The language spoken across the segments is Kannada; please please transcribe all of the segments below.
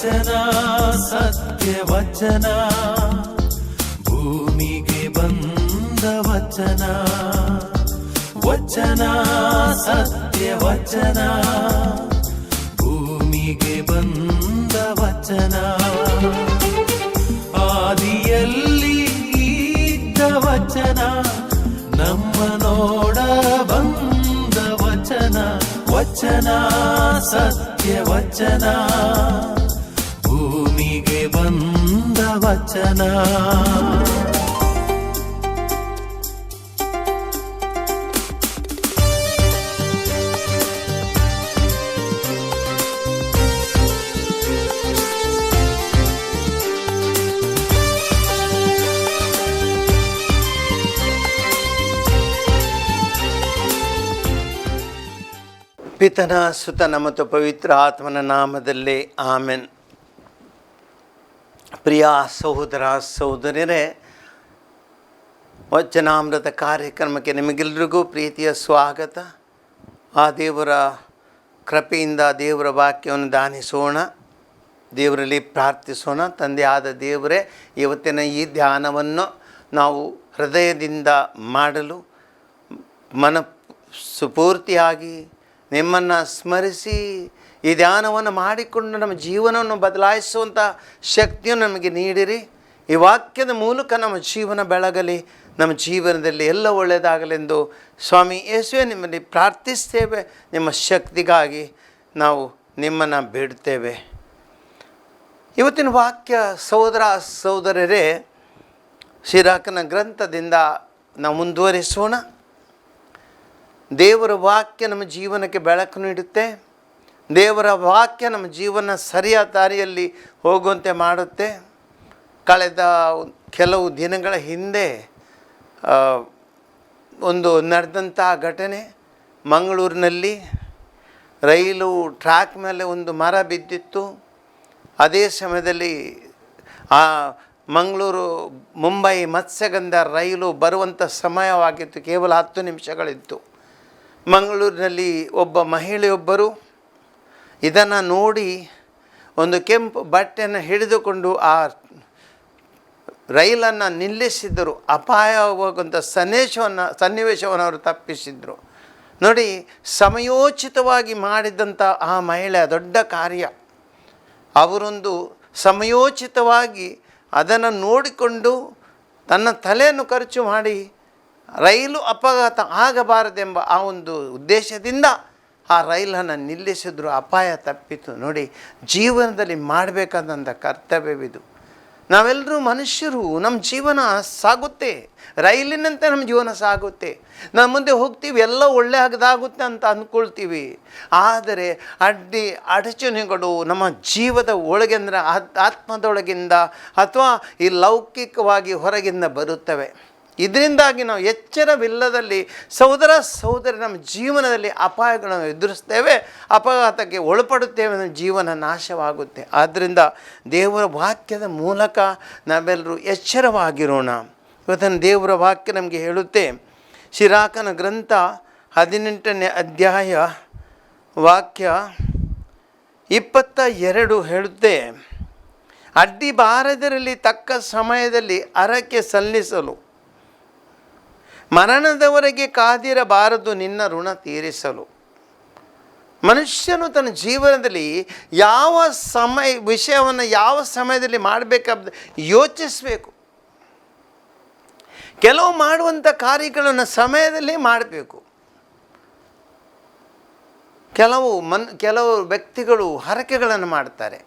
ವಚನ ಸತ್ಯ ವಚನ, ಭೂಮಿಗೆ ಬಂದ ವಚನ. ವಚನ ಸತ್ಯ ವಚನ, ಭೂಮಿಗೆ ಬಂದ ವಚನ. ಆದಿಯಲ್ಲಿ ಇದ್ದ ವಚನ, ನಮ್ಮ ನೋಡ ಬಂದ ವಚನ. ವಚನ ಸತ್ಯ ವಚನ, ಭೂಮಿಗೆ ಬಂದ ವಚನ. ಪಿತನ ಸುತನ ಮತ್ತು ಪವಿತ್ರ ಆತ್ಮನ ನಾಮದಲ್ಲಿ ಆಮೆನ್. ಪ್ರಿಯ ಸಹೋದರ ಸಹೋದರಿಯರೇ, ವಚನಾಮೃತ ಕಾರ್ಯಕ್ರಮಕ್ಕೆ ನಿಮಗೆಲ್ಲರಿಗೂ ಪ್ರೀತಿಯ ಸ್ವಾಗತ. ಆ ದೇವರ ಕೃಪೆಯಿಂದ ದೇವರ ವಾಕ್ಯವನ್ನು ಧ್ಯಾನಿಸೋಣ, ದೇವರಲ್ಲಿ ಪ್ರಾರ್ಥಿಸೋಣ. ತಂದೆಯಾದ ದೇವರೇ, ಇವತ್ತಿನ ಈ ಧ್ಯಾನವನ್ನು ನಾವು ಹೃದಯದಿಂದ ಮಾಡಲು ಮನಸ್ಫೂರ್ತಿಯಾಗಿ ನಿಮ್ಮನ್ನು ಸ್ಮರಿಸಿ ಈ ಧ್ಯಾನವನ್ನು ಮಾಡಿಕೊಂಡು ನಮ್ಮ ಜೀವನವನ್ನು ಬದಲಾಯಿಸುವಂಥ ಶಕ್ತಿಯನ್ನು ನಮಗೆ ನೀಡಿರಿ. ಈ ವಾಕ್ಯದ ಮೂಲಕ ನಮ್ಮ ಜೀವನ ಬೆಳಗಲಿ, ನಮ್ಮ ಜೀವನದಲ್ಲಿ ಎಲ್ಲ ಒಳ್ಳೆಯದಾಗಲೆಂದು ಸ್ವಾಮಿ ಯೇಸುವೆ ನಿಮ್ಮಲ್ಲಿ ಪ್ರಾರ್ಥಿಸ್ತೇವೆ. ನಿಮ್ಮ ಶಕ್ತಿಗಾಗಿ ನಾವು ನಿಮ್ಮನ್ನು ಬೇಡ್ತೇವೆ. ಇವತ್ತಿನ ವಾಕ್ಯ ಸಹೋದರ ಸಹೋದರರೇ, ಸಿರಾಕನ ಗ್ರಂಥದಿಂದ ನಾವು ಮುಂದುವರಿಸೋಣ. ದೇವರ ವಾಕ್ಯ ನಮ್ಮ ಜೀವನಕ್ಕೆ ಬೆಳಕು ನೀಡುತ್ತೆ. ದೇವರ ವಾಕ್ಯ ನಮ್ಮ ಜೀವನ ಸರಿಯಾದ ದಾರಿಯಲ್ಲಿ ಹೋಗುವಂತೆ ಮಾಡುತ್ತೆ. ಕಳೆದ ಕೆಲವು ದಿನಗಳ ಹಿಂದೆ ಒಂದು ನಡೆದಂಥ ಘಟನೆ, ಮಂಗಳೂರಿನಲ್ಲಿ ರೈಲು ಟ್ರ್ಯಾಕ್ ಮೇಲೆ ಒಂದು ಮರ ಬಿದ್ದಿತ್ತು. ಅದೇ ಸಮಯದಲ್ಲಿ ಆ ಮಂಗಳೂರು ಮುಂಬೈ ಮತ್ಸ್ಯಗಂಧ ರೈಲು ಬರುವಂಥ ಸಮಯವಾಗಿತ್ತು. ಕೇವಲ 10 ನಿಮಿಷಗಳಿತ್ತು. ಮಂಗಳೂರಿನಲ್ಲಿ ಒಬ್ಬ ಮಹಿಳೆಯೊಬ್ಬರು ಇದನ್ನು ನೋಡಿ ಒಂದು ಕೆಂಪು ಬಟ್ಟೆಯನ್ನು ಹಿಡಿದುಕೊಂಡು ಆ ರೈಲನ್ನು ನಿಲ್ಲಿಸಿದ್ದರು. ಅಪಾಯವಾಗುವಂಥ ಸನ್ನಿವೇಶವನ್ನು ಅವರು ತಪ್ಪಿಸಿದರು. ನೋಡಿ, ಸಮಯೋಚಿತವಾಗಿ ಮಾಡಿದಂಥ ಆ ಮಹಿಳೆಯ ದೊಡ್ಡ ಕಾರ್ಯ. ಅವರೊಂದು ಸಮಯೋಚಿತವಾಗಿ ಅದನ್ನು ನೋಡಿಕೊಂಡು ತನ್ನ ತಲೆಯನ್ನು ಖರ್ಚು ಮಾಡಿ ರೈಲು ಅಪಘಾತ ಆಗಬಾರದೆಂಬ ಆ ಒಂದು ಉದ್ದೇಶದಿಂದ ಆ ರೈಲನ್ನು ನಿಲ್ಲಿಸಿದ್ರು. ಅಪಾಯ ತಪ್ಪಿತು. ನೋಡಿ, ಜೀವನದಲ್ಲಿ ಮಾಡಬೇಕಾದಂಥ ಕರ್ತವ್ಯವಿದು. ನಾವೆಲ್ಲರೂ ಮನುಷ್ಯರು, ನಮ್ಮ ಜೀವನ ಸಾಗುತ್ತೆ, ರೈಲಿನಂತೆ ನಮ್ಮ ಜೀವನ ಸಾಗುತ್ತೆ. ನಾವು ಮುಂದೆ ಹೋಗ್ತೀವಿ, ಎಲ್ಲ ಒಳ್ಳೆಯದಾಗುತ್ತೆ ಅಂತ ಅಂದ್ಕೊಳ್ತೀವಿ. ಆದರೆ ಅಡಚಣೆಗಳು ನಮ್ಮ ಜೀವದ ಒಳಗೆಂದರೆ ಆತ್ಮದೊಳಗಿಂದ ಅಥವಾ ಈ ಲೌಕಿಕವಾಗಿ ಹೊರಗಿಂದ ಬರುತ್ತವೆ. ಇದರಿಂದಾಗಿ ನಾವು ಎಚ್ಚರವಿಲ್ಲದಲ್ಲಿ ಸಹೋದರ ಸಹೋದರಿ ನಮ್ಮ ಜೀವನದಲ್ಲಿ ಅಪಾಯಗಳನ್ನು ಎದುರಿಸ್ತೇವೆ, ಅಪಘಾತಕ್ಕೆ ಒಳಪಡುತ್ತೇವೆ, ನಮ್ಮ ಜೀವನ ನಾಶವಾಗುತ್ತೆ. ಆದ್ದರಿಂದ ದೇವರ ವಾಕ್ಯದ ಮೂಲಕ ನಾವೆಲ್ಲರೂ ಎಚ್ಚರವಾಗಿರೋಣ. ಇವತ್ತಿನ ದೇವರ ವಾಕ್ಯ ನಮಗೆ ಹೇಳುತ್ತೆ, ಸಿರಾಕನ ಗ್ರಂಥ 18ನೇ ಅಧ್ಯಾಯ ವಾಕ್ಯ 22 ಹೇಳುತ್ತೆ, ಅಡ್ಡಿ ಬಾರದರಲ್ಲಿ ತಕ್ಕ ಸಮಯದಲ್ಲಿ ಹರಕೆ ಸಲ್ಲಿಸಲು, ಮರಣದವರೆಗೆ ಕಾದಿರಬಾರದು ನಿನ್ನ ಋಣ ತೀರಿಸಲು. ಮನುಷ್ಯನು ತನ್ನ ಜೀವನದಲ್ಲಿ ಯಾವ ವಿಷಯವನ್ನು ಯಾವ ಸಮಯದಲ್ಲಿ ಮಾಡಬೇಕಾದ ಯೋಚಿಸಬೇಕು. ಕೆಲವು ಮಾಡುವಂಥ ಕಾರ್ಯಗಳನ್ನು ಸಮಯದಲ್ಲಿ ಮಾಡಬೇಕು. ಕೆಲವು ವ್ಯಕ್ತಿಗಳು ಹರಕೆಗಳನ್ನು ಮಾಡ್ತಾರೆ.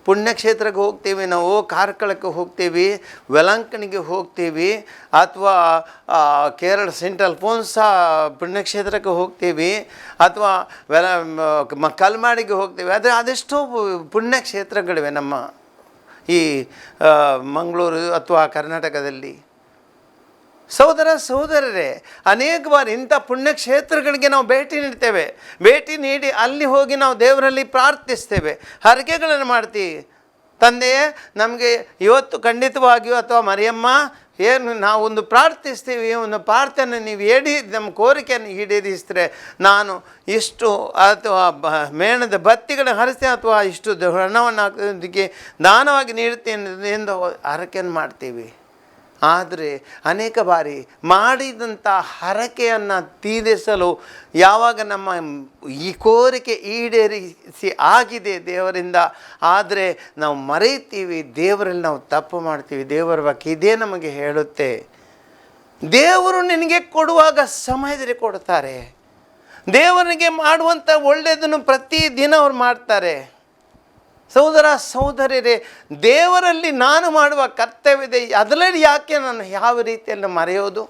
ಪುಣ್ಯಕ್ಷೇತ್ರಕ್ಕೆ ಹೋಗ್ತೀವಿ, ನಾವು ಕಾರ್ಕಳಕ್ಕೆ ಹೋಗ್ತೀವಿ, ವೆಲಾಂಕಣಿಗೆ ಹೋಗ್ತೀವಿ, ಅಥವಾ ಕೇರಳ ಸೆಂಟ್ರಲ್ ಫೋನ್ಸಾ ಪುಣ್ಯಕ್ಷೇತ್ರಕ್ಕೆ ಹೋಗ್ತೀವಿ, ಅಥವಾ ಕಲ್ಮಾಡಿಗೆ ಹೋಗ್ತೀವಿ. ಆದರೆ ಅದೆಷ್ಟೋ ಪುಣ್ಯಕ್ಷೇತ್ರಗಳಿವೆ ನಮ್ಮ ಈ ಮಂಗಳೂರು ಅಥವಾ ಕರ್ನಾಟಕದಲ್ಲಿ. ಸಹೋದರ ಸಹೋದರರೇ, ಅನೇಕ ಬಾರಿ ಇಂಥ ಪುಣ್ಯಕ್ಷೇತ್ರಗಳಿಗೆ ನಾವು ಭೇಟಿ ನೀಡ್ತೇವೆ. ಭೇಟಿ ನೀಡಿ ಅಲ್ಲಿ ಹೋಗಿ ನಾವು ದೇವರಲ್ಲಿ ಪ್ರಾರ್ಥಿಸ್ತೇವೆ, ಹರಕೆಗಳನ್ನು ಮಾಡ್ತೀವಿ. ತಂದೆಯೇ, ನಮಗೆ ಇವತ್ತು ಖಂಡಿತವಾಗಿಯೂ ಅಥವಾ ಮರಿಯಮ್ಮ ಏನು ನಾವೊಂದು ಪ್ರಾರ್ಥಿಸ್ತೀವಿ, ಒಂದು ಪ್ರಾರ್ಥನೆ ನೀವು ನಮ್ಮ ಕೋರಿಕೆಯನ್ನು ಈಡೇರಿಸಿದ್ರೆ ನಾನು ಇಷ್ಟು ಅಥವಾ ಮೇಣದ ಬತ್ತಿಗಳನ್ನು ಹರಿಸ್ತೇನೆ ಅಥವಾ ಇಷ್ಟು ಹಣವನ್ನು ಅದಕ್ಕೆ ದಾನವಾಗಿ ನೀಡುತ್ತೇನೆ ಎಂದು ಹರಕೆಯನ್ನು ಮಾಡ್ತೀವಿ. ಆದರೆ ಅನೇಕ ಬಾರಿ ಮಾಡಿದಂಥ ಹರಕೆಯನ್ನು ತೀರಿಸಲು ಯಾವಾಗ ನಮ್ಮ ಈ ಕೋರಿಕೆ ಈಡೇರಿಸಿ ಆಗಿದೆ ದೇವರಿಂದ, ಆದರೆ ನಾವು ಮರೆಯುತ್ತೀವಿ, ದೇವರಲ್ಲಿ ನಾವು ತಪ್ಪು ಮಾಡ್ತೀವಿ. ದೇವರ ವಾಕ್ಯ ಇದೇ ನಮಗೆ ಹೇಳುತ್ತೆ, ದೇವರು ನಿನಗೆ ಕೊಡುವಾಗ ಸಮಯದಲ್ಲಿ ಕೊಡ್ತಾರೆ. ದೇವರಿಗೆ ಮಾಡುವಂಥ ಒಳ್ಳೆಯದನ್ನು ಪ್ರತಿದಿನ ಅವ್ರು ಮಾಡ್ತಾರೆ. ಸಹೋದರ ಸಹೋದರಿಯರೇ, ದೇವರಲ್ಲಿ ನಾನು ಮಾಡುವ ಕರ್ತವ್ಯವಿದೆ, ಅದರಲ್ಲಿ ಯಾಕೆ ನಾನು ಯಾವ ರೀತಿಯಲ್ಲಿ ಮರೆಯೋದು?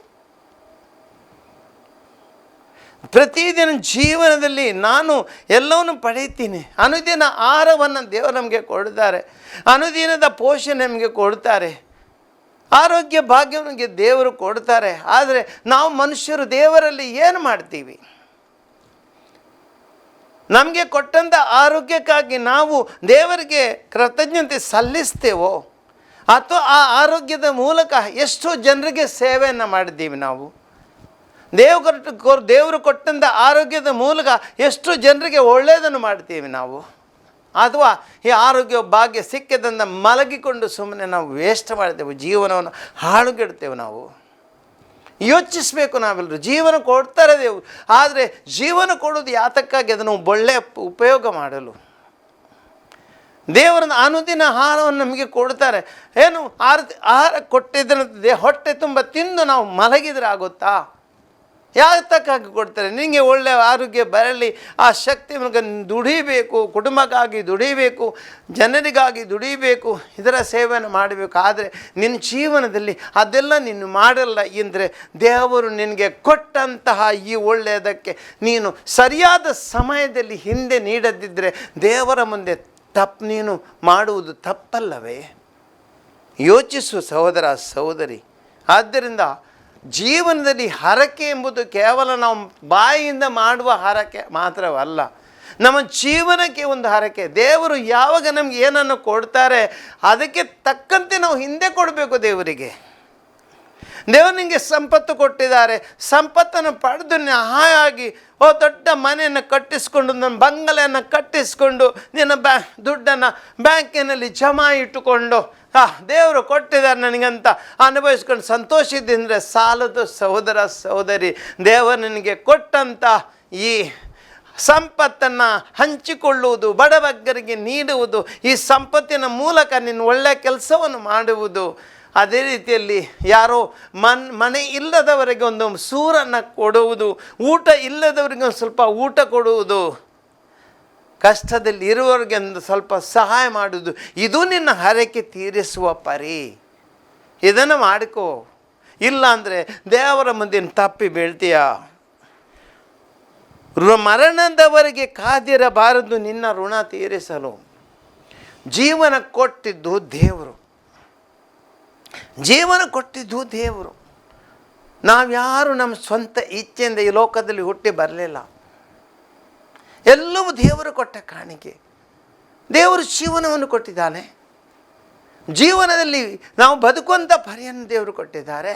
ಪ್ರತಿದಿನ ಜೀವನದಲ್ಲಿ ನಾನು ಎಲ್ಲವನ್ನು ಪಡೆಯುತ್ತೀನಿ. ಅನುದಿನ ಆಹಾರವನ್ನು ದೇವರು ನಮಗೆ ಕೊಡ್ತಾರೆ, ಅನುದಿನದ ಪೋಷಣೆ ನಮಗೆ ಕೊಡ್ತಾರೆ, ಆರೋಗ್ಯ ಭಾಗ್ಯನಿಗೆ ದೇವರು ಕೊಡ್ತಾರೆ. ಆದರೆ ನಾವು ಮನುಷ್ಯರು ದೇವರಲ್ಲಿ ಏನು ಮಾಡ್ತೀವಿ? ನಮಗೆ ಕೊಟ್ಟಂಥ ಆರೋಗ್ಯಕ್ಕಾಗಿ ನಾವು ದೇವರಿಗೆ ಕೃತಜ್ಞತೆ ಸಲ್ಲಿಸ್ತೇವೋ ಅಥವಾ ಆ ಆರೋಗ್ಯದ ಮೂಲಕ ಎಷ್ಟೋ ಜನರಿಗೆ ಸೇವೆಯನ್ನು ಮಾಡಿದ್ದೀವಿ ನಾವು? ದೇವರು ಕೊಟ್ಟಂಥ ಆರೋಗ್ಯದ ಮೂಲಕ ಎಷ್ಟು ಜನರಿಗೆ ಒಳ್ಳೆಯದನ್ನು ಮಾಡ್ತೀವಿ ನಾವು? ಅಥವಾ ಈ ಆರೋಗ್ಯ ಭಾಗ್ಯ ಸಿಕ್ಕಿದಂಥ ಮಲಗಿಕೊಂಡು ಸುಮ್ಮನೆ ನಾವು ವೇಸ್ಟ್ ಮಾಡ್ತೇವೆ, ಜೀವನವನ್ನು ಹಾಳುಗೆಡ್ತೇವೆ. ನಾವು ಯೋಚಿಸಬೇಕು. ನಾವೆಲ್ಲರೂ ಜೀವನ ಕೊಡ್ತಾರೆ ದೇವರು, ಆದರೆ ಜೀವನ ಕೊಡೋದು ಯಾತಕ್ಕಾಗಿ? ಅದನ್ನು ಒಳ್ಳೆಯ ಉಪಯೋಗ ಮಾಡಲು. ದೇವರನ್ನು ಅನುದಿನ ಆಹಾರವನ್ನು ನಮಗೆ ಕೊಡ್ತಾರೆ. ಏನು ಆಹಾರ ಕೊಟ್ಟಿದ್ರೆ ಹೊಟ್ಟೆ ತುಂಬ ತಿಂದು ನಾವು ಮಲಗಿದ್ರೆ ಆಗುತ್ತಾ? ಯಾತಕ್ಕಾಗಿ ಕೊಡ್ತಾರೆ? ನಿನಗೆ ಒಳ್ಳೆಯ ಆರೋಗ್ಯ ಬರಲಿ, ಆ ಶಕ್ತಿ ನಮಗೆ ದುಡಿಬೇಕು, ಕುಟುಂಬಕ್ಕಾಗಿ ದುಡಿಬೇಕು, ಜನರಿಗಾಗಿ ದುಡಿಬೇಕು, ಇದರ ಸೇವೆಯನ್ನು ಮಾಡಬೇಕು. ಆದರೆ ನಿನ್ನ ಜೀವನದಲ್ಲಿ ಅದೆಲ್ಲ ನೀನು ಮಾಡಲ್ಲ ಎಂದರೆ ದೇವರು ನಿನಗೆ ಕೊಟ್ಟಂತಹ ಈ ಒಳ್ಳೆಯದಕ್ಕೆ ನೀನು ಸರಿಯಾದ ಸಮಯದಲ್ಲಿ ಹಿಂದೆ ನೀಡದಿದ್ದರೆ ದೇವರ ಮುಂದೆ ನೀನು ಮಾಡುವುದು ತಪ್ಪಲ್ಲವೇ? ಯೋಚಿಸು ಸಹೋದರ ಸಹೋದರಿ. ಆದ್ದರಿಂದ ಜೀವನದಲ್ಲಿ ಹರಕೆ ಎಂಬುದು ಕೇವಲ ನಾವು ಬಾಯಿಯಿಂದ ಮಾಡುವ ಹರಕೆ ಮಾತ್ರವಲ್ಲ, ನಮ್ಮ ಜೀವನಕ್ಕೆ ಒಂದು ಹರಕೆ. ದೇವರು ಯಾವಾಗ ನಮ್ಗೆ ಏನನ್ನು ಕೊಡ್ತಾರೆ ಅದಕ್ಕೆ ತಕ್ಕಂತೆ ನಾವು ಹಿಂದೆ ಕೊಡಬೇಕು ದೇವರಿಗೆ. ದೇವರು ನಿಮಗೆ ಸಂಪತ್ತು ಕೊಟ್ಟಿದ್ದಾರೆ, ಸಂಪತ್ತನ್ನು ಪಡೆದು ಹಾಯಾಗಿ ದೊಡ್ಡ ಮನೆಯನ್ನು ಕಟ್ಟಿಸ್ಕೊಂಡು, ನನ್ನ ಬಂಗಲೆಯನ್ನು ಕಟ್ಟಿಸ್ಕೊಂಡು, ನಿನ್ನ ದುಡ್ಡನ್ನು ಬ್ಯಾಂಕಿನಲ್ಲಿ ಜಮಾ ಇಟ್ಟುಕೊಂಡು ದೇವರು ಕೊಟ್ಟಿದ್ದಾರೆ ನನಗಂತ ಅನುಭವಿಸ್ಕೊಂಡು ಸಂತೋಷದಿಂದರೆ ಸಾಲದು ಸಹೋದರ ಸಹೋದರಿ. ದೇವರು ನಿನಗೆ ಕೊಟ್ಟಂಥ ಈ ಸಂಪತ್ತನ್ನು ಹಂಚಿಕೊಳ್ಳುವುದು, ಬಡಬಗ್ಗರಿಗೆ ನೀಡುವುದು, ಈ ಸಂಪತ್ತಿನ ಮೂಲಕ ನಿನ್ನ ಒಳ್ಳೆಯ ಕೆಲಸವನ್ನು ಮಾಡುವುದು. ಅದೇ ರೀತಿಯಲ್ಲಿ ಯಾರೋ ಮನೆ ಇಲ್ಲದವರಿಗೆ ಒಂದು ಸೂರನ್ನು ಕೊಡುವುದು, ಊಟ ಇಲ್ಲದವರಿಗೆ ಒಂದು ಸ್ವಲ್ಪ ಊಟ ಕೊಡುವುದು, ಕಷ್ಟದಲ್ಲಿ ಇರುವವರಿಗೆ ಒಂದು ಸ್ವಲ್ಪ ಸಹಾಯ ಮಾಡುವುದು, ಇದು ನಿನ್ನ ಹರಕೆ ತೀರಿಸುವ ಪರಿ. ಇದನ್ನು ಮಾಡಿಕೋ. ಇಲ್ಲ ಅಂದರೆ ದೇವರ ಮುಂದೆ ತಪ್ಪಿ ಬೀಳ್ತೀಯ. ಮರಣದವರೆಗೆ ಕಾದಿರಬಾರದು ನಿನ್ನ ಋಣ ತೀರಿಸಲು. ಜೀವನ ಕೊಟ್ಟಿದ್ದು ದೇವರು, ಜೀವನ ಕೊಟ್ಟಿದ್ದು ದೇವರು. ನಾವ್ಯಾರು ನಮ್ಮ ಸ್ವಂತ ಇಚ್ಛೆಯಿಂದ ಈ ಲೋಕದಲ್ಲಿ ಹುಟ್ಟಿ ಬರಲಿಲ್ಲ. ಎಲ್ಲವೂ ದೇವರು ಕೊಟ್ಟ ಕಾಣಿಕೆ. ದೇವರು ಜೀವನವನ್ನು ಕೊಟ್ಟಿದ್ದಾನೆ. ಜೀವನದಲ್ಲಿ ನಾವು ಬದುಕುವಂಥ ಪರಿಯನ್ನು ದೇವರು ಕೊಟ್ಟಿದ್ದಾರೆ,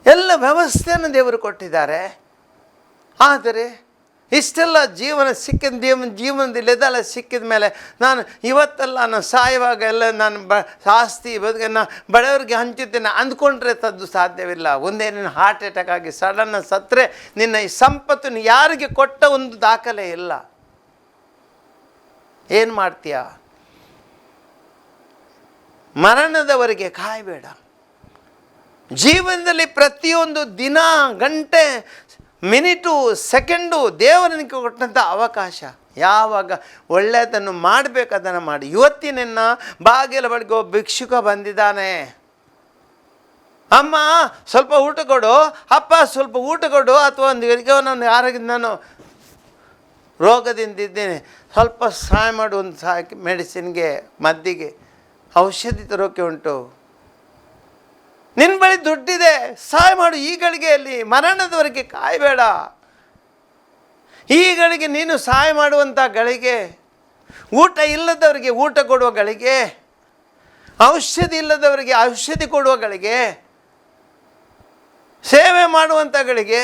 ಎಲ್ಲ ವ್ಯವಸ್ಥೆಯನ್ನು ದೇವರು ಕೊಟ್ಟಿದ್ದಾರೆ. ಆದರೆ ಇಷ್ಟೆಲ್ಲ ಜೀವನ ಸಿಕ್ಕಿದ ಜೀವನದಲ್ಲಿ ಇದೆಲ್ಲ ಸಿಕ್ಕಿದ ಮೇಲೆ ನಾನು ಇವತ್ತೆಲ್ಲ ನಾನು ಸಾಯುವಾಗ ಎಲ್ಲ ನಾನು ಆಸ್ತಿ ಬದುಕನ್ನು ಬಡವರಿಗೆ ಹಂಚುತ್ತೇನೆ ಅಂದ್ಕೊಂಡ್ರೆ ತದ್ದು ಸಾಧ್ಯವಿಲ್ಲ. ಒಂದೇ ನೀನು ಹಾರ್ಟ್ ಅಟ್ಯಾಕ್ ಆಗಿ ಸಡನ್ನ ಸತ್ತರೆ ನಿನ್ನ ಈ ಸಂಪತ್ತನ್ನು ಯಾರಿಗೆ ಕೊಟ್ಟ ಒಂದು ದಾಖಲೆ ಇಲ್ಲ. ಏನು ಮಾಡ್ತೀಯ? ಮರಣದವರೆಗೆ ಕಾಯಬೇಡ. ಜೀವನದಲ್ಲಿ ಪ್ರತಿಯೊಂದು ದಿನ, ಗಂಟೆ, ಮಿನಿಟು, ಸೆಕೆಂಡು ದೇವರನಿಗೆ ಕೊಟ್ಟಂಥ ಅವಕಾಶ. ಯಾವಾಗ ಒಳ್ಳೆಯದನ್ನು ಮಾಡಬೇಕು ಅದನ್ನು ಮಾಡಿ. ಇವತ್ತಿನ ಬಾಗಿಲ ಬಳಿಗೆ ಒಬ್ಬ ಭಿಕ್ಷುಕ ಬಂದಿದ್ದಾನೆ. ಅಮ್ಮ ಸ್ವಲ್ಪ ಊಟ ಕೊಡು, ಅಪ್ಪ ಸ್ವಲ್ಪ ಊಟ ಕೊಡು, ಅಥವಾ ಒಂದು ಯಾರಿಗೆ ನಾನು ರೋಗದಿಂದಿದ್ದೇನೆ ಸ್ವಲ್ಪ ಸಹಾಯ ಮಾಡು, ಒಂದು ಮೆಡಿಸಿನ್ಗೆ, ಮದ್ದಿಗೆ, ಔಷಧಿ ತರೋಕೆ ಉಂಟು, ನಿನ್ನ ಬಳಿ ದುಡ್ಡಿದೆ ಸಹಾಯ ಮಾಡು. ಈ ಗಳಿಗೆಯಲ್ಲಿ ಮರಣದವರೆಗೆ ಕಾಯಬೇಡ. ಈ ಗಳಿಗೆ ನೀನು ಸಹಾಯ ಮಾಡುವಂಥ ಗಳಿಗೆ, ಊಟ ಇಲ್ಲದವರಿಗೆ ಊಟ ಕೊಡುವ ಗಳಿಗೆ, ಔಷಧಿ ಇಲ್ಲದವರಿಗೆ ಔಷಧಿ ಕೊಡುವಗಳಿಗೆ, ಸೇವೆ ಮಾಡುವಂಥಗಳಿಗೆ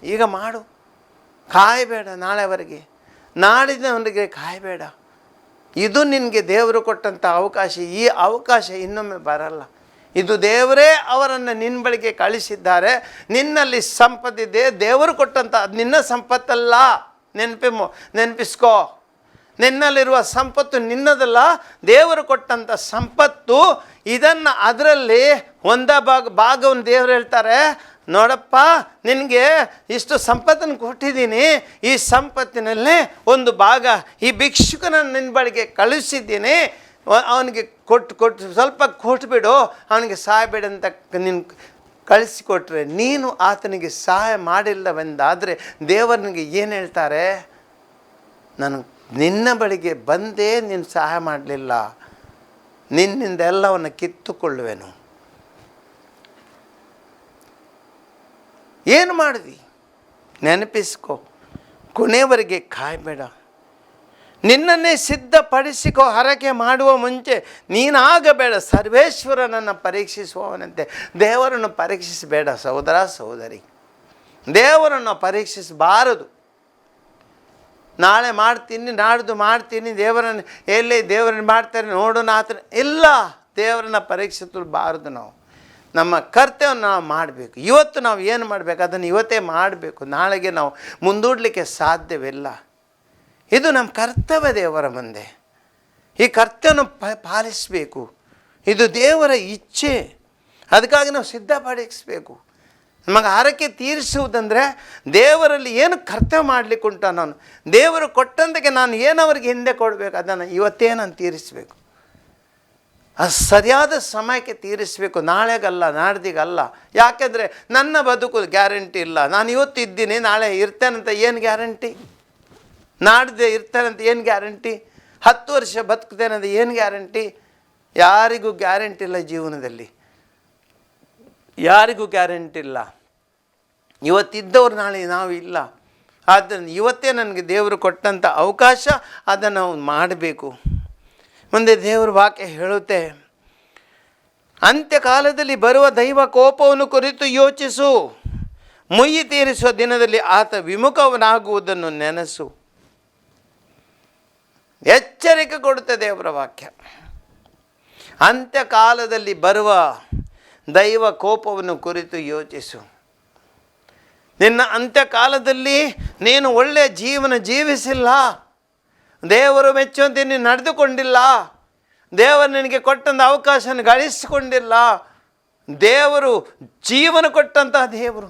ಈಗ ಮಾಡು. ಕಾಯಬೇಡ ನಾಳೆವರೆಗೆ, ನಾಡಿದವನಿಗೆ ಕಾಯಬೇಡ. ಇದು ನಿನಗೆ ದೇವರು ಕೊಟ್ಟಂಥ ಅವಕಾಶ. ಈ ಅವಕಾಶ ಇನ್ನೊಮ್ಮೆ ಬರಲ್ಲ. ಇದು ದೇವರೇ ಅವರನ್ನು ನಿನ್ನ ಬಳಿಗೆ ಕಳಿಸಿದ್ದಾರೆ. ನಿನ್ನಲ್ಲಿ ಸಂಪತ್ತಿದೆ, ದೇವರು ಕೊಟ್ಟಂಥ, ಅದು ನಿನ್ನ ಸಂಪತ್ತಲ್ಲ. ನೆನಪಿಸ್ಕೋ, ನಿನ್ನಲ್ಲಿರುವ ಸಂಪತ್ತು ನಿನ್ನದಲ್ಲ, ದೇವರು ಕೊಟ್ಟಂಥ ಸಂಪತ್ತು. ಇದನ್ನು ಅದರಲ್ಲಿ ಭಾಗವನ್ನು ದೇವರು ಹೇಳ್ತಾರೆ, ನೋಡಪ್ಪ ನಿನಗೆ ಇಷ್ಟು ಸಂಪತ್ತನ್ನು ಕೊಟ್ಟಿದ್ದೀನಿ, ಈ ಸಂಪತ್ತಿನಲ್ಲೇ ಒಂದು ಭಾಗ ಈ ಭಿಕ್ಷುಕನನ್ನು ನಿನ್ನ ಬಳಿಗೆ ಕಳಿಸಿದ್ದೀನಿ, ಅವನಿಗೆ ಕೊಟ್ಟು ಸ್ವಲ್ಪ ಕೊಟ್ಬಿಡು, ಅವನಿಗೆ ಸಹಾಯಬೇಡ ಅಂತ ನೀನು ಕಳಿಸಿಕೊಟ್ರೆ, ನೀನು ಆತನಿಗೆ ಸಹಾಯ ಮಾಡಿಲ್ಲವೆಂದಾದರೆ ದೇವರನಿಗೆ ಏನು ಹೇಳ್ತಾರೆ? ನಾನು ನಿನ್ನ ಬಳಿಗೆ ಬಂದೇ ನೀನು ಸಹಾಯ ಮಾಡಲಿಲ್ಲ, ನಿನ್ನಿಂದ ಎಲ್ಲವನ್ನು ಕಿತ್ತುಕೊಳ್ಳುವೆನು. ಏನು ಮಾಡಿದಿ? ನೆನಪಿಸ್ಕೋ, ಕೊನೆಯವರೆಗೆ ಕಾಯಬೇಡ. ನಿನ್ನನ್ನೇ ಸಿದ್ಧಪಡಿಸಿಕೋ. ಹರಕೆ ಮಾಡುವ ಮುಂಚೆ ನೀನಾಗಬೇಡ ಸರ್ವೇಶ್ವರನನ್ನು ಪರೀಕ್ಷಿಸುವವನಂತೆ. ದೇವರನ್ನು ಪರೀಕ್ಷಿಸಬೇಡ ಸಹೋದರ ಸಹೋದರಿ, ದೇವರನ್ನು ಪರೀಕ್ಷಿಸಬಾರದು. ನಾಳೆ ಮಾಡ್ತೀನಿ, ನಾಡ್ದು ಮಾಡ್ತೀನಿ, ದೇವರನ್ನು ದೇವರನ್ನು ಮಾಡ್ತಾರೆ ನೋಡೋಣ ಆತನ ಇಲ್ಲ. ದೇವರನ್ನು ಪರೀಕ್ಷಿಸಬಾರದು. ನಾವು ನಮ್ಮ ಕರ್ತವ್ಯವನ್ನು ನಾವು ಮಾಡಬೇಕು. ಇವತ್ತು ನಾವು ಏನು ಮಾಡಬೇಕು ಅದನ್ನು ಇವತ್ತೇ ಮಾಡಬೇಕು. ನಾಳೆಗೆ ನಾವು ಮುಂದೂಡಲಿಕ್ಕೆ ಸಾಧ್ಯವಿಲ್ಲ. ಇದು ನಮ್ಮ ಕರ್ತವ್ಯ ದೇವರ ಮುಂದೆ. ಈ ಕರ್ತವ್ಯವನ್ನು ಪಾಲಿಸಬೇಕು. ಇದು ದೇವರ ಇಚ್ಛೆ. ಅದಕ್ಕಾಗಿ ನಾವು ಸಿದ್ಧಪಡಿಸಬೇಕು. ನಮಗೆ ಹರಕೆ ತೀರಿಸುವುದಂದರೆ ದೇವರಲ್ಲಿ ಏನು ಕರ್ತವ್ಯ ಮಾಡಲಿಕ್ಕೆ ಉಂಟು, ನಾನು ದೇವರು ಕೊಟ್ಟಂತೆಗೆ ನಾನು ಏನು ಅವ್ರಿಗೆ ಹಿಂದೆ ಕೊಡಬೇಕು ಅದನ್ನು ಇವತ್ತೇ ನಾನು ತೀರಿಸಬೇಕು. ಅದು ಸರಿಯಾದ ಸಮಯಕ್ಕೆ ತೀರಿಸಬೇಕು, ನಾಳೆಗಲ್ಲ ನಾಡ್ದಿಗಲ್ಲ. ಯಾಕೆಂದರೆ ನನ್ನ ಬದುಕು ಗ್ಯಾರಂಟಿ ಇಲ್ಲ. ನಾನು ಇವತ್ತು ಇದ್ದೀನಿ, ನಾಳೆ ಇರ್ತೇನಂತ ಏನು ಗ್ಯಾರಂಟಿ? ನಾಡ್ದೆ ಇರ್ತೇನಂತ ಏನು ಗ್ಯಾರಂಟಿ? 10 ವರ್ಷ ಬದುಕ್ತೇನಂತ ಏನು ಗ್ಯಾರಂಟಿ? ಯಾರಿಗೂ ಗ್ಯಾರಂಟಿ ಇಲ್ಲ ಜೀವನದಲ್ಲಿ, ಯಾರಿಗೂ ಗ್ಯಾರಂಟಿ ಇಲ್ಲ. ಇವತ್ತಿದ್ದವ್ರು ನಾಳೆ ನಾವು ಇಲ್ಲ. ಆದ್ದರಿಂದ ಇವತ್ತೇ ನನಗೆ ದೇವರು ಕೊಟ್ಟಂಥ ಅವಕಾಶ, ಅದನ್ನು ನಾವು ಮಾಡಬೇಕು. ಮುಂದೆ ದೇವರ ವಾಕ್ಯ ಹೇಳುತ್ತೆ, ಅಂತ್ಯಕಾಲದಲ್ಲಿ ಬರುವ ದೈವ ಕೋಪವನ್ನು ಕುರಿತು ಯೋಚಿಸು, ಮುಯ್ಯಿ ತೀರಿಸುವ ದಿನದಲ್ಲಿ ಆತ ವಿಮುಖವನಾಗುವುದನ್ನು ನೆನೆಸು. ಎಚ್ಚರಿಕೆ ಕೊಡುತ್ತೆ ದೇವರ ವಾಕ್ಯ. ಅಂತ್ಯಕಾಲದಲ್ಲಿ ಬರುವ ದೈವ ಕೋಪವನ್ನು ಕುರಿತು ಯೋಚಿಸು. ನಿನ್ನ ಅಂತ್ಯಕಾಲದಲ್ಲಿ ನೀನು ಒಳ್ಳೆಯ ಜೀವನ ಜೀವಿಸಿಲ್ಲ, ದೇವರು ಮೆಚ್ಚುವಂತೆ ನೀನು ನಡೆದುಕೊಂಡಿಲ್ಲ, ದೇವರು ನಿನಗೆ ಕೊಟ್ಟಂಥ ಅವಕಾಶವನ್ನು ಗಳಿಸಿಕೊಂಡಿಲ್ಲ. ದೇವರು ಜೀವನ ಕೊಟ್ಟಂತಹ ದೇವರು,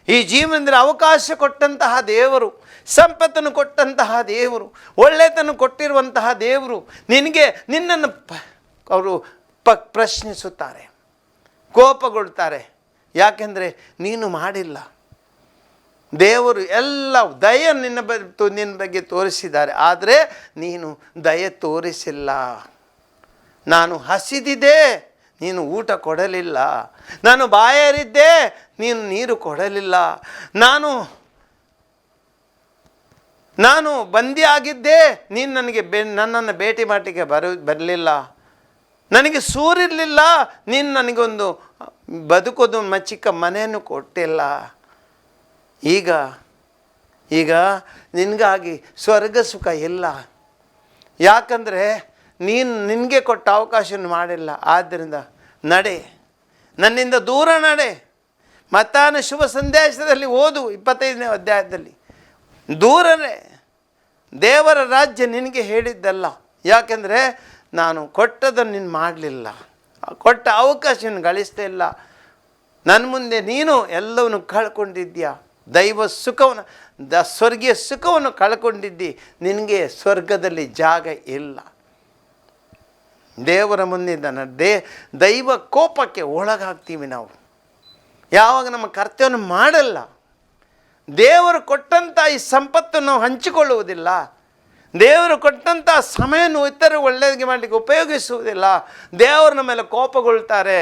ಈ ಜೀವನದಲ್ಲಿ ಅವಕಾಶ ಕೊಟ್ಟಂತಹ ದೇವರು, ಸಂಪತ್ತನ್ನು ಕೊಟ್ಟಂತಹ ದೇವರು, ಒಳ್ಳೆತನ ಕೊಟ್ಟಿರುವಂತಹ ದೇವರು ನಿನ್ನನ್ನು ಅವರು ಪ್ರಶ್ನಿಸುತ್ತಾರೆ, ಕೋಪಗೊಳ್ತಾರೆ. ಯಾಕೆಂದರೆ ನೀನು ಮಾಡಿಲ್ಲ. ದೇವರು ಎಲ್ಲ ದಯ ನಿನ್ನ ಬಗ್ಗೆ ತೋರಿಸಿದ್ದಾರೆ, ಆದರೆ ನೀನು ದಯ ತೋರಿಸಿಲ್ಲ. ನಾನು ಹಸಿದಿದ್ದೆ, ನೀನು ಊಟ ಕೊಡಲಿಲ್ಲ. ನಾನು ಬಾಯಾರಿದ್ದೆ, ನೀನು ನೀರು ಕೊಡಲಿಲ್ಲ. ನಾನು ಬಂದಿಯಾಗಿದ್ದೆ, ನೀನು ನನ್ನನ್ನು ಭೇಟಿ ಮಾಡಲಿಕ್ಕೆ ಬರಲಿಲ್ಲ. ನನಗೆ ಸೂರಿರಲಿಲ್ಲ, ನೀನು ನನಗೊಂದು ಬದುಕೋದು ಚಿಕ್ಕ ಮನೆಯನ್ನು ಕೊಟ್ಟಿಲ್ಲ. ಈಗ ನಿನಗಾಗಿ ಸ್ವರ್ಗ ಸುಖ ಇಲ್ಲ. ಯಾಕಂದರೆ ನಿನಗೆ ಕೊಟ್ಟ ಅವಕಾಶವನ್ನು ಮಾಡಿಲ್ಲ. ಆದ್ದರಿಂದ ನಡೆ, ನನ್ನಿಂದ ದೂರ ನಡೆ. ಮತ್ತಾನ ಶುಭ ಸಂದೇಶದಲ್ಲಿ ಓದು, 25ನೇ ಅಧ್ಯಾಯದಲ್ಲಿ. ದೂರನೇ, ದೇವರ ರಾಜ್ಯ ನಿನಗೆ ಹೇಳಿದ್ದಲ್ಲ. ಯಾಕೆಂದರೆ ನಾನು ಕೊಟ್ಟದನ್ನು ನೀನು ಮಾಡಲಿಲ್ಲ, ಕೊಟ್ಟ ಅವಕಾಶವನ್ನು ಗಳಿಸ್ತಾ ಇಲ್ಲ. ನನ್ನ ಮುಂದೆ ನೀನು ಎಲ್ಲವನ್ನು ಕಳ್ಕೊಂಡಿದ್ದೀಯ. ದೈವ ಸುಖವನ್ನು, ಸ್ವರ್ಗೀಯ ಸುಖವನ್ನು ಕಳ್ಕೊಂಡಿದ್ದಿ. ನಿನಗೆ ಸ್ವರ್ಗದಲ್ಲಿ ಜಾಗ ಇಲ್ಲ. ದೇವರ ಮುಂದಿದ್ದಾನೆ ದೈವ ಕೋಪಕ್ಕೆ ಒಳಗಾಗ್ತೀವಿ ನಾವು ಯಾವಾಗ ನಮ್ಮ ಕರ್ತವ್ಯವನ್ನು ಮಾಡಲ್ಲ. ದೇವರು ಕೊಟ್ಟಂಥ ಈ ಸಂಪತ್ತನ್ನು ನಾವು ಹಂಚಿಕೊಳ್ಳುವುದಿಲ್ಲ. ದೇವರು ಕೊಟ್ಟಂಥ ಸಮಯವನ್ನು ಇತರ ಒಳ್ಳೆಯದಾಗಿ ಮಾಡಲಿಕ್ಕೆ ಉಪಯೋಗಿಸುವುದಿಲ್ಲ. ದೇವರ ಮೇಲೆ ಕೋಪಗೊಳ್ತಾರೆ.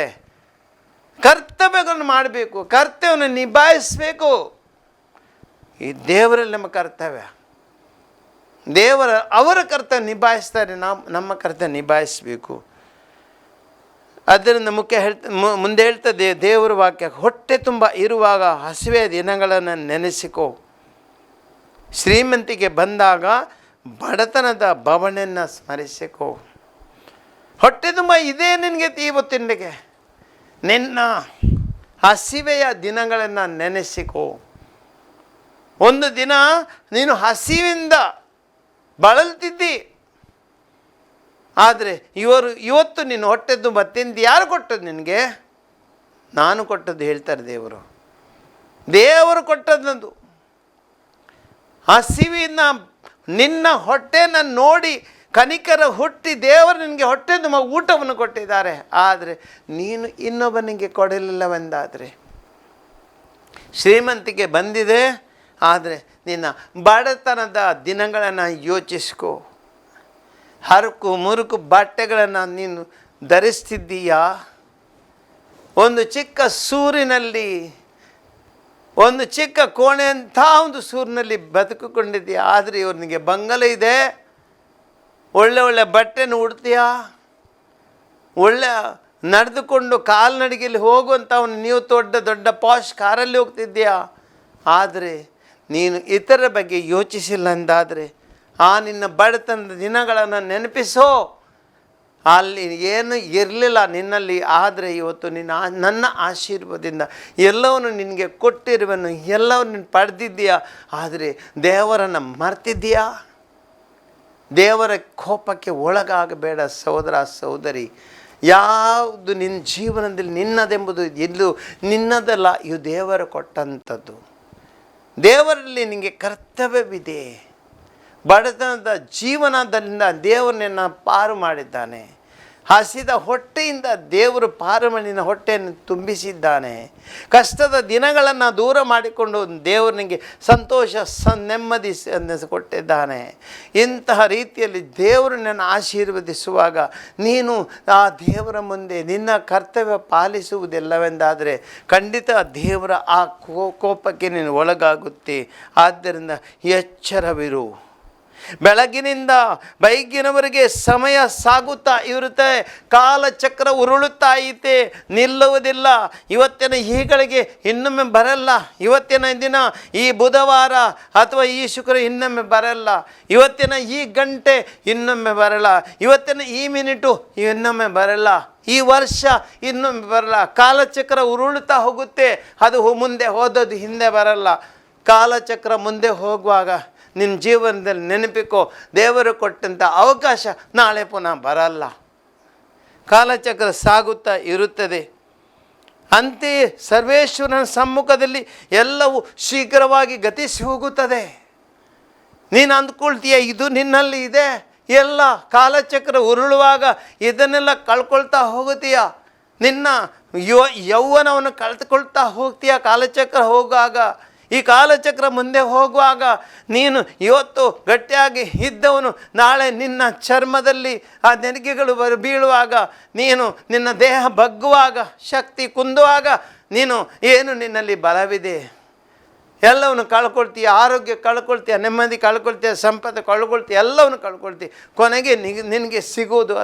ಕರ್ತವ್ಯಗಳನ್ನು ಮಾಡಬೇಕು, ಕರ್ತವ್ಯವನ್ನು ನಿಭಾಯಿಸಬೇಕು. ಈ ದೇವರಲ್ಲಿ ನಮ್ಮ ಕರ್ತವ್ಯ. ಅವರ ಕರ್ತವ್ಯ ನಿಭಾಯಿಸ್ತಾರೆ, ನಮ್ಮ ಕರ್ತವ್ಯ ನಿಭಾಯಿಸಬೇಕು. ಅದರಿಂದ ಮುಂದೆ ಹೇಳ್ತದೆ ದೇವರ ವಾಕ್ಯ, ಹೊಟ್ಟೆ ತುಂಬ ಇರುವಾಗ ಹಸಿವೆಯ ದಿನಗಳನ್ನು ನೆನೆಸಿಕೋ, ಶ್ರೀಮಂತಿಗೆ ಬಂದಾಗ ಬಡತನದ ಬವಣೆಯನ್ನು ಸ್ಮರಿಸಿಕೋ. ಹೊಟ್ಟೆ ತುಂಬ ಇದೇ ನಿನಗೆ ಇವತ್ತಿನಗೆ, ನಿನ್ನ ಹಸಿವೆಯ ದಿನಗಳನ್ನು ನೆನೆಸಿಕೋ. ಒಂದು ದಿನ ನೀನು ಹಸಿವಿಂದ ಬಳಲ್ತಿದ್ದಿ, ಆದರೆ ಇವತ್ತು ನೀನು ಹೊಟ್ಟೆ ತುಂಬ ತಿಂದು ಯಾರು ಕೊಟ್ಟದ್ದು ನಿನಗೆ? ನಾನು ಕೊಟ್ಟದ್ದು ಹೇಳ್ತಾರೆ ದೇವರು ಕೊಟ್ಟದ್ದು. ಹಸಿವಿನ ನಿನ್ನ ಹೊಟ್ಟೆನ ನೋಡಿ ಕನಿಕರ ಹುಟ್ಟಿ ದೇವರು ನಿನಗೆ ಹೊಟ್ಟೆ ತುಂಬ ಊಟವನ್ನು ಕೊಟ್ಟಿದ್ದಾರೆ. ಆದರೆ ನೀನು ಇನ್ನೊಬ್ಬನಿಗೆ ಕೊಡಲಿಲ್ಲವೆಂದಾದರೆ, ಶ್ರೀಮಂತಿಕೆ ಬಂದಿದೆ ಆದರೆ ನಿನ್ನ ಬಡತನದ ದಿನಗಳನ್ನು ಯೋಚಿಸ್ಕೋ. ಹರಕು ಮುರುಕು ಬಟ್ಟೆಗಳನ್ನು ನೀನು ಧರಿಸ್ತಿದ್ದೀಯಾ? ಒಂದು ಚಿಕ್ಕ ಸೂರಿನಲ್ಲಿ, ಒಂದು ಚಿಕ್ಕ ಕೋಣೆ ಅಂತ ಒಂದು ಸೂರಿನಲ್ಲಿ ಬದುಕಿಕೊಂಡಿದ್ದೀಯಾ. ಆದರೆ ಇವನಿಗೆ ಬಂಗಲೆ ಇದೆ, ಒಳ್ಳೆ ಒಳ್ಳೆ ಬಟ್ಟೆನ ಉಡ್ತೀಯಾ, ಒಳ್ಳೆ ನಡೆದುಕೊಂಡು ಕಾಲ್ನಡಿಗೆಯಲ್ಲಿ ಹೋಗುವಂಥವನು ನೀವು ದೊಡ್ಡ ದೊಡ್ಡ ಪಾಶ್ ಕಾರಲ್ಲಿ ಹೋಗ್ತಿದ್ದೀಯಾ. ಆದರೆ ನೀನು ಇತರ ಬಗ್ಗೆ ಯೋಚಿಸಿಲ್ಲ ಎಂದಾದರೆ ಆ ನಿನ್ನ ಬಡತನದ ದಿನಗಳನ್ನು ನೆನಪಿಸೋ. ಅಲ್ಲಿ ಏನು ಇರಲಿಲ್ಲ ನಿನ್ನಲ್ಲಿ, ಆದರೆ ಇವತ್ತು ನನ್ನ ಆಶೀರ್ವಾದದಿಂದ ಎಲ್ಲವನ್ನು ನಿನಗೆ ಕೊಟ್ಟಿರುವನು, ಎಲ್ಲವನ್ನು ನೀನು ಪಡೆದಿದ್ದೀಯಾ. ಆದರೆ ದೇವರನ್ನು ಮರ್ತಿದ್ದೀಯಾ? ದೇವರ ಕೋಪಕ್ಕೆ ಒಳಗಾಗಬೇಡ ಸಹೋದರ ಸಹೋದರಿ. ಯಾವುದು ನಿನ್ನ ಜೀವನದಲ್ಲಿ ನಿನ್ನದೆಂಬುದು ಎಲ್ಲೂ ನಿನ್ನದಲ್ಲ, ಇವು ದೇವರು ಕೊಟ್ಟಂಥದ್ದು. ದೇವರಲ್ಲಿ ನಿನಗೆ ಕರ್ತವ್ಯವಿದೆ. ಬಡತನದ ಜೀವನದಿಂದ ದೇವರು ನಿನ್ನ ಪಾರು ಮಾಡಿದ್ದಾನೆ. ಹಸಿದ ಹೊಟ್ಟೆಯಿಂದ ದೇವರು ಪಾರು ನಿನ್ನ ಹೊಟ್ಟೆಯನ್ನು ತುಂಬಿಸಿದ್ದಾನೆ. ಕಷ್ಟದ ದಿನಗಳನ್ನು ದೂರ ಮಾಡಿಕೊಂಡು ದೇವರಿಗೆ ಸಂತೋಷ ನೆಮ್ಮದಿ ಕೊಟ್ಟಿದ್ದಾನೆ. ಇಂತಹ ರೀತಿಯಲ್ಲಿ ದೇವರು ನಿನ್ನ ಆಶೀರ್ವದಿಸುವಾಗ ನೀನು ಆ ದೇವರ ಮುಂದೆ ನಿನ್ನ ಕರ್ತವ್ಯ ಪಾಲಿಸುವುದಿಲ್ಲವೆಂದಾದರೆ ಖಂಡಿತ ದೇವರ ಆ ಕೋಪಕ್ಕೆ ನೀನು ಒಳಗಾಗುತ್ತೆ. ಆದ್ದರಿಂದ ಎಚ್ಚರವಿರು. ಬೆಳಗಿನಿಂದ ಬೈಗಿನವರೆಗೆ ಸಮಯ ಸಾಗುತ್ತಾ ಇರುತ್ತೆ, ಕಾಲಚಕ್ರ ಉರುಳುತ್ತಾ ಐತೆ, ನಿಲ್ಲುವುದಿಲ್ಲ. ಇವತ್ತಿನ ಈಗಳಿಗೆ ಇನ್ನೊಮ್ಮೆ ಬರಲ್ಲ. ಇವತ್ತಿನ ದಿನ ಈ ಬುಧವಾರ ಅಥವಾ ಈ ಶುಕ್ರ ಇನ್ನೊಮ್ಮೆ ಬರಲ್ಲ. ಇವತ್ತಿನ ಈ ಗಂಟೆ ಇನ್ನೊಮ್ಮೆ ಬರಲ್ಲ. ಇವತ್ತಿನ ಈ ಮಿನಿಟು ಇನ್ನೊಮ್ಮೆ ಬರಲ್ಲ. ಈ ವರ್ಷ ಇನ್ನೊಮ್ಮೆ ಬರಲ್ಲ. ಕಾಲಚಕ್ರ ಉರುಳುತ್ತಾ ಹೋಗುತ್ತೆ. ಅದು ಮುಂದೆ ಹೋದದ್ದು ಹಿಂದೆ ಬರಲ್ಲ. ಕಾಲಚಕ್ರ ಮುಂದೆ ಹೋಗುವಾಗ ನಿನ್ನ ಜೀವನದಲ್ಲಿ ನೆನಪಿಕೋ, ದೇವರು ಕೊಟ್ಟಂಥ ಅವಕಾಶ ನಾಳೆ ಪುನಃ ಬರಲ್ಲ. ಕಾಲಚಕ್ರ ಸಾಗುತ್ತಾ ಇರುತ್ತದೆ. ಅಂತೆಯೇ ಸರ್ವೇಶ್ವರನ ಸಮ್ಮುಖದಲ್ಲಿ ಎಲ್ಲವೂ ಶೀಘ್ರವಾಗಿ ಗತಿಸಿ ಹೋಗುತ್ತದೆ. ನೀನು ಅಂದ್ಕೊಳ್ತೀಯ ಇದು ನಿನ್ನಲ್ಲಿ ಇದೆ, ಎಲ್ಲ ಕಾಲಚಕ್ರ ಉರುಳುವಾಗ ಇದನ್ನೆಲ್ಲ ಕಳ್ಕೊಳ್ತಾ ಹೋಗುತ್ತೀಯ. ನಿನ್ನ ಯೌವನವನ್ನು ಕಳೆದುಕೊಳ್ತಾ ಹೋಗ್ತೀಯ ಕಾಲಚಕ್ರ ಹೋಗುವಾಗ. ಈ ಕಾಲಚಕ್ರ ಮುಂದೆ ಹೋಗುವಾಗ ನೀನು ಇವತ್ತು ಗಟ್ಟಿಯಾಗಿ ಇದ್ದವನು ನಾಳೆ ನಿನ್ನ ಚರ್ಮದಲ್ಲಿ ಆ ನೆರಿಗೆಗಳು ಬೀಳುವಾಗ, ನೀನು ನಿನ್ನ ದೇಹ ಬಗ್ಗುವಾಗ, ಶಕ್ತಿ ಕುಂದುವಾಗ ನೀನು ಏನು ನಿನ್ನಲ್ಲಿ ಬಲವಿದೆ ಎಲ್ಲವನ್ನು ಕಳ್ಕೊಳ್ತೀಯ. ಆರೋಗ್ಯ ಕಳ್ಕೊಳ್ತೀಯ, ನೆಮ್ಮದಿ ಕಳ್ಕೊಳ್ತೀಯ, ಸಂಪತ್ತು ಕಳ್ಕೊಳ್ತೀಯ, ಎಲ್ಲವನ್ನು ಕಳ್ಕೊಳ್ತೀಯ. ಕೊನೆಗೆ ನಿನಗೆ ಸಿಗೋದು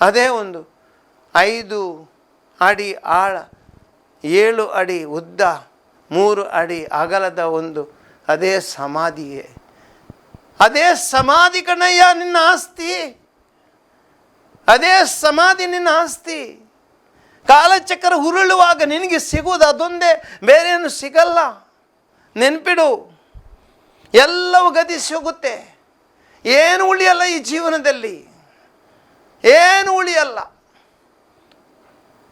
ಅದೇ ಒಂದು 5 ಅಡಿ ಆಳ, 7 ಅಡಿ ಉದ್ದ, 3 ಅಡಿ ಅಗಲದ ಅದೇ ಸಮಾಧಿಯೇ. ಅದೇ ಸಮಾಧಿ ಕಣಯ್ಯ ನಿನ್ನ ಆಸ್ತಿ. ಅದೇ ಸಮಾಧಿ ನಿನ್ನ ಆಸ್ತಿ. ಕಾಲಚಕ್ರ ಉರುಳುವಾಗ ನಿನಗೆ ಸಿಗುವುದು ಅದೊಂದೇ, ಬೇರೇನು ಸಿಗಲ್ಲ. ನೆನಪಿಡು, ಎಲ್ಲವೂ ಗತಿಸಿ ಹೋಗುತ್ತೆ. ಏನು ಉಳಿಯಲ್ಲ ಈ ಜೀವನದಲ್ಲಿ, ಏನು ಉಳಿಯಲ್ಲ.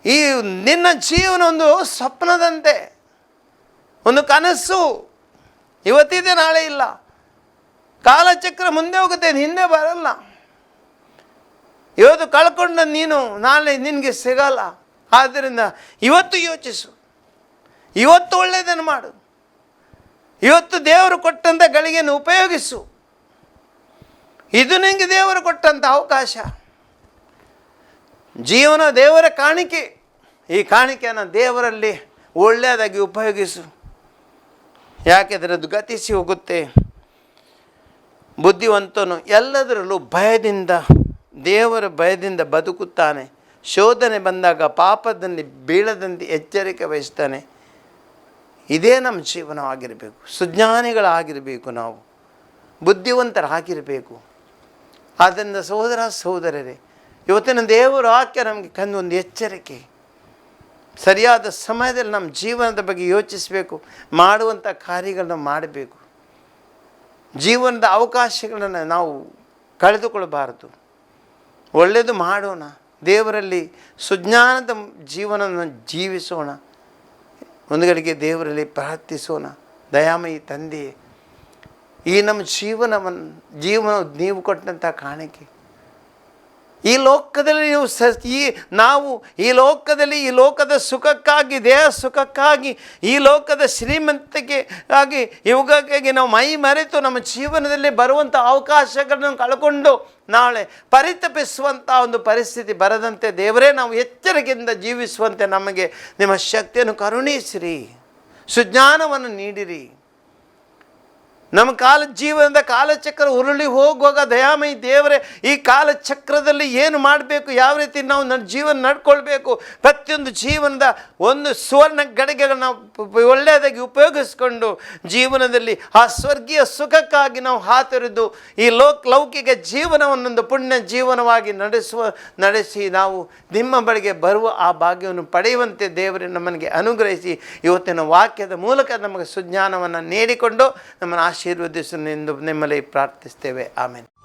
ಈ ನಿನ್ನ ಜೀವನ ಒಂದು ಸ್ವಪ್ನದಂತೆ, ಒಂದು ಕನಸು. ಇವತ್ತಿದೆ, ನಾಳೆ ಇಲ್ಲ. ಕಾಲಚಕ್ರ ಮುಂದೆ ಹೋಗುತ್ತೆ, ಹಿಂದೆ ಬರಲ್ಲ. ಇವತ್ತು ಕಳ್ಕೊಂಡ ನೀನು ನಾಳೆ ನಿನಗೆ ಸಿಗಲ್ಲ. ಆದ್ದರಿಂದ ಇವತ್ತು ಯೋಚಿಸು, ಇವತ್ತು ಒಳ್ಳೆಯದನ್ನು ಮಾಡು, ಇವತ್ತು ದೇವರು ಕೊಟ್ಟಂಥ ಗಳಿಗೆಯನ್ನು ಉಪಯೋಗಿಸು. ಇದು ನಿನಗೆ ದೇವರು ಕೊಟ್ಟಂಥ ಅವಕಾಶ. ಜೀವನ ದೇವರ ಕಾಣಿಕೆ. ಈ ಕಾಣಿಕೆಯನ್ನು ದೇವರಲ್ಲಿ ಒಳ್ಳೆಯದಾಗಿ ಉಪಯೋಗಿಸು. ಯಾಕೆಂದರೆ ಅದು ಗತಿಸಿ ಹೋಗುತ್ತೆ. ಬುದ್ಧಿವಂತನು ಎಲ್ಲದರಲ್ಲೂ ಭಯದಿಂದ ದೇವರ ಭಯದಿಂದ ಬದುಕುತ್ತಾನೆ. ಶೋಧನೆ ಬಂದಾಗ ಪಾಪದಲ್ಲಿ ಬೀಳದಂತೆ ಎಚ್ಚರಿಕೆ ವಹಿಸ್ತಾನೆ. ಇದೇ ನಮ್ಮ ಜೀವನವಾಗಿರಬೇಕು. ಸುಜ್ಞಾನಿಗಳಾಗಿರಬೇಕು, ನಾವು ಬುದ್ಧಿವಂತರಾಗಿರಬೇಕು. ಆದ್ದರಿಂದ ಸಹೋದರ ಸಹೋದರರೇ, ಇವತ್ತಿನ ದೇವರ ವಾಕ್ಯ ನಮಗೆ ಕಂಡು ಒಂದು ಎಚ್ಚರಿಕೆ. ಸರಿಯಾದ ಸಮಯದಲ್ಲಿ ನಮ್ಮ ಜೀವನದ ಬಗ್ಗೆ ಯೋಚಿಸಬೇಕು, ಮಾಡುವಂಥ ಕಾರ್ಯಗಳನ್ನ ಮಾಡಬೇಕು. ಜೀವನದ ಅವಕಾಶಗಳನ್ನು ನಾವು ಕಳೆದುಕೊಳ್ಳಬಾರದು. ಒಳ್ಳೆಯದು ಮಾಡೋಣ, ದೇವರಲ್ಲಿ ಸುಜ್ಞಾನದ ಜೀವನವನ್ನು ಜೀವಿಸೋಣ. ಒಂದು ಗಳಿಗೆ ದೇವರಲ್ಲಿ ಪ್ರಾರ್ಥಿಸೋಣ. ದಯಾಮಯಿ ತಂದೆಯೇ, ಈ ನಮ್ಮ ಜೀವನ ನೀವು ಕೊಟ್ಟಂಥ ಕಾಣಿಕೆ, ಈ ಲೋಕದಲ್ಲಿ ನಾವು ಈ ಲೋಕದಲ್ಲಿ ಈ ಲೋಕದ ಸುಖಕ್ಕಾಗಿ, ದೇಹ ಸುಖಕ್ಕಾಗಿ, ಈ ಲೋಕದ ಶ್ರೀಮಂತಿಕೆಗಾಗಿ, ಇವುಗಾಗಿ ನಾವು ಮೈ ಮರೆತು ನಮ್ಮ ಜೀವನದಲ್ಲಿ ಬರುವಂಥ ಅವಕಾಶಗಳನ್ನು ಕಳ್ಕೊಂಡು ನಾಳೆ ಪರಿತಪಿಸುವಂಥ ಒಂದು ಪರಿಸ್ಥಿತಿ ಬರದಂತೆ ದೇವರೇ ನಾವು ಎಚ್ಚರಿಕೆಯಿಂದ ಜೀವಿಸುವಂತೆ ನಮಗೆ ನಿಮ್ಮ ಶಕ್ತಿಯನ್ನು ಕರುಣಿಸಿರಿ, ಸುಜ್ಞಾನವನ್ನು ನೀಡಿರಿ. ನಮ್ಮ ಜೀವನದ ಕಾಲಚಕ್ರ ಉರುಳಿ ಹೋಗುವಾಗ ದಯಾಮಯಿ ದೇವರೇ, ಈ ಕಾಲಚಕ್ರದಲ್ಲಿ ಏನು ಮಾಡಬೇಕು, ಯಾವ ರೀತಿ ನಾವು ಜೀವನ ನಡ್ಕೊಳ್ಬೇಕು, ಪ್ರತಿಯೊಂದು ಜೀವನದ ಒಂದು ಸುವರ್ಣ ಗಳಿಗೆಗಳನ್ನ ನಾವು ಒಳ್ಳೆಯದಾಗಿ ಉಪಯೋಗಿಸ್ಕೊಂಡು ಜೀವನದಲ್ಲಿ ಆ ಸ್ವರ್ಗೀಯ ಸುಖಕ್ಕಾಗಿ ನಾವು ಹಾತೊರೆದು ಈ ಲೌಕಿಕ ಜೀವನವನ್ನೊಂದು ಪುಣ್ಯ ಜೀವನವಾಗಿ ನಡೆಸಿ ನಾವು ನಿಮ್ಮ ಬಳಿಗೆ ಬರುವ ಆ ಭಾಗ್ಯವನ್ನು ಪಡೆಯುವಂತೆ ದೇವರೇ ನಮ್ಮನಿಗೆ ಅನುಗ್ರಹಿಸಿ ಇವತ್ತಿನ ವಾಕ್ಯದ ಮೂಲಕ ನಮಗೆ ಸುಜ್ಞಾನವನ್ನು ನೀಡಿಕೊಂಡು ನಮ್ಮನ್ನು ಆಶೀರ್ವದಿಸು ಎಂದು ನಿಮ್ಮಲ್ಲಿ ಪ್ರಾರ್ಥಿಸ್ತೇವೆ. ಆಮೇಲೆ.